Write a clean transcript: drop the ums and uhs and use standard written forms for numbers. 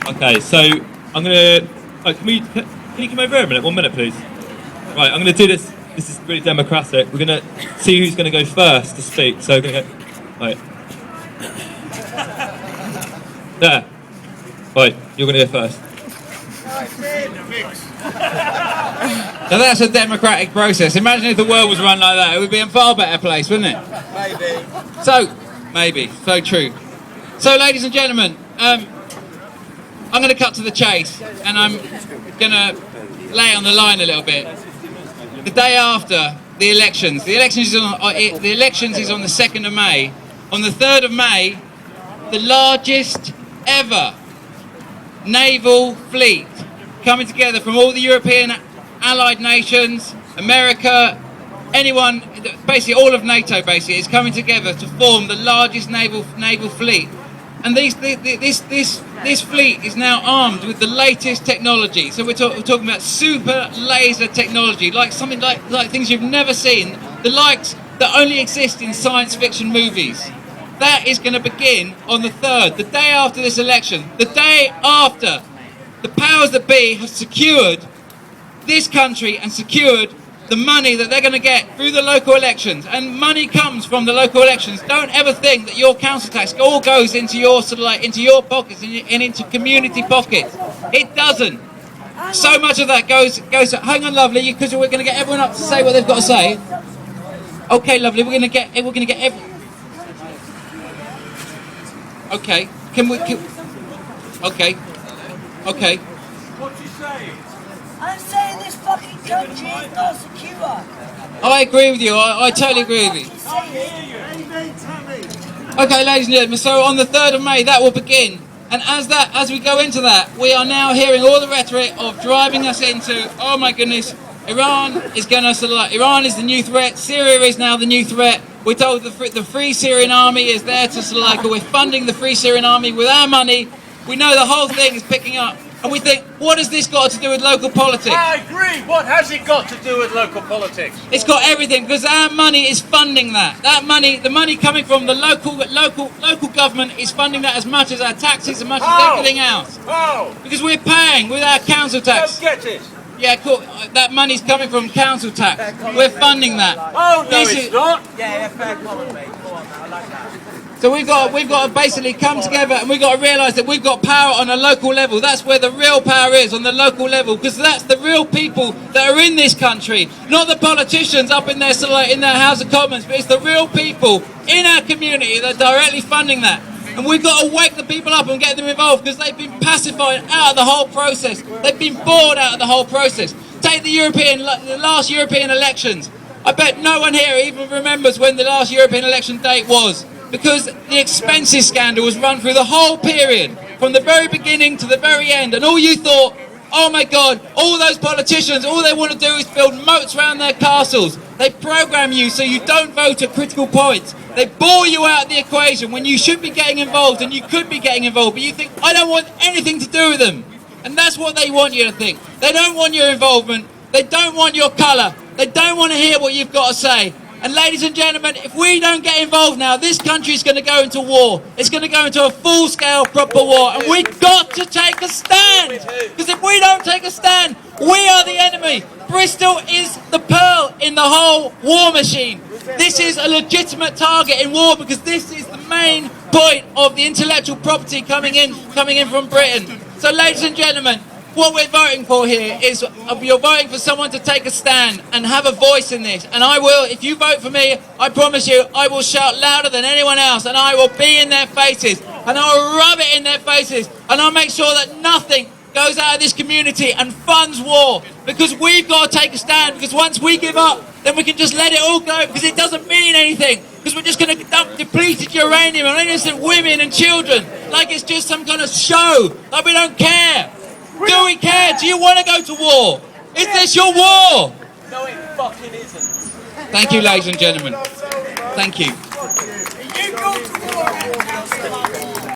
Okay, so I'm gonna. Oh, can you come over here a minute? 1 minute, please. Right, I'm gonna do this. This is really democratic. We're gonna see who's gonna go first to speak. So, we're gonna go. Right. There. Right, you're gonna go first. Now that's a democratic process. Imagine if the world was run like that. It would be a far better place, wouldn't it? Maybe. So true. So, ladies and gentlemen, I'm going to cut to the chase, and I'm going to lay on the line a little bit. The day after the elections is on the 2nd of May. On the 3rd of May, the largest ever naval fleet coming together from all the European allied nations, America, anyone, basically all of NATO basically is coming together to form the largest naval fleet. And this fleet is now armed with the latest technology. So we're talking about super laser technology, like something like things you've never seen, the likes that only exist in science fiction movies. That is going to begin on the 3rd, the day after this election, the day after the powers that be have secured this country and secured the money that they're going to get through the local elections. And money comes from the local elections. Don't ever think that your council tax all goes into your into your pockets and into community pockets. It doesn't. So much of that goes. Hang on, lovely, because we're going to get everyone up to say what they've got to say. Okay, lovely, we're going to get every. Okay, Okay. What's he saying? I'm saying this fucking country is not secure. I agree with you. I totally agree with you. Okay, ladies and gentlemen, so on the 3rd of May, that will begin. And as we go into that, we are now hearing all the rhetoric of driving us into, oh my goodness, Iran is Iran is the new threat, Syria is now the new threat. We're told the Free Syrian Army is there to we're funding the Free Syrian Army with our money. We know the whole thing is picking up. And we think, what has this got to do with local politics? I agree. What has it got to do with local politics? It's got everything, because our money is funding that. That money, the money coming from the local government is funding that as much as our taxes, as much as everything else. How? Because we're paying with our council tax. Don't get it. Yeah, cool. That money's coming from council tax. We're funding that. Oh, no, it's not. Yeah, fair comment, mate. Go on, I like that. So we've got to basically come together, and we've got to realise that we've got power on a local level. That's where the real power is, on the local level, because that's the real people that are in this country, not the politicians up in their in their House of Commons, but it's the real people in our community that are directly funding that. And we've got to wake the people up and get them involved, because they've been pacified out of the whole process. They've been bored out of the whole process. Take the last European elections. I bet no one here even remembers when the last European election date was, because the expenses scandal was run through the whole period, from the very beginning to the very end, and all you thought, oh my God, all those politicians, all they want to do is build moats around their castles. They program you so you don't vote at critical points. They bore you out of the equation when you should be getting involved, and you could be getting involved, but you think, I don't want anything to do with them. And that's what they want you to think. They don't want your involvement. They don't want your colour. They don't want to hear what you've got to say. And ladies and gentlemen, if we don't get involved now, this country is going to go into war. It's going to go into a full-scale, proper war. And we've got to take a stand. Because if we don't take a stand, we are the enemy. Bristol is the pearl in the whole war machine. This is a legitimate target in war, because this is the main point of the intellectual property coming in from Britain. So ladies and gentlemen, what we're voting for here is you're voting for someone to take a stand and have a voice in this. And I will, if you vote for me, I promise you, I will shout louder than anyone else, and I will be in their faces, and I'll rub it in their faces, and I'll make sure that nothing goes out of this community and funds war, because we've got to take a stand, because once we give up, then we can just let it all go, because it doesn't mean anything, because we're just going to dump depleted uranium on innocent women and children, like it's just some kind of show, like we don't care. Do we care? Do you want to go to war? Is this your war? No, it fucking isn't. Thank you, ladies and gentlemen. Thank you. You go to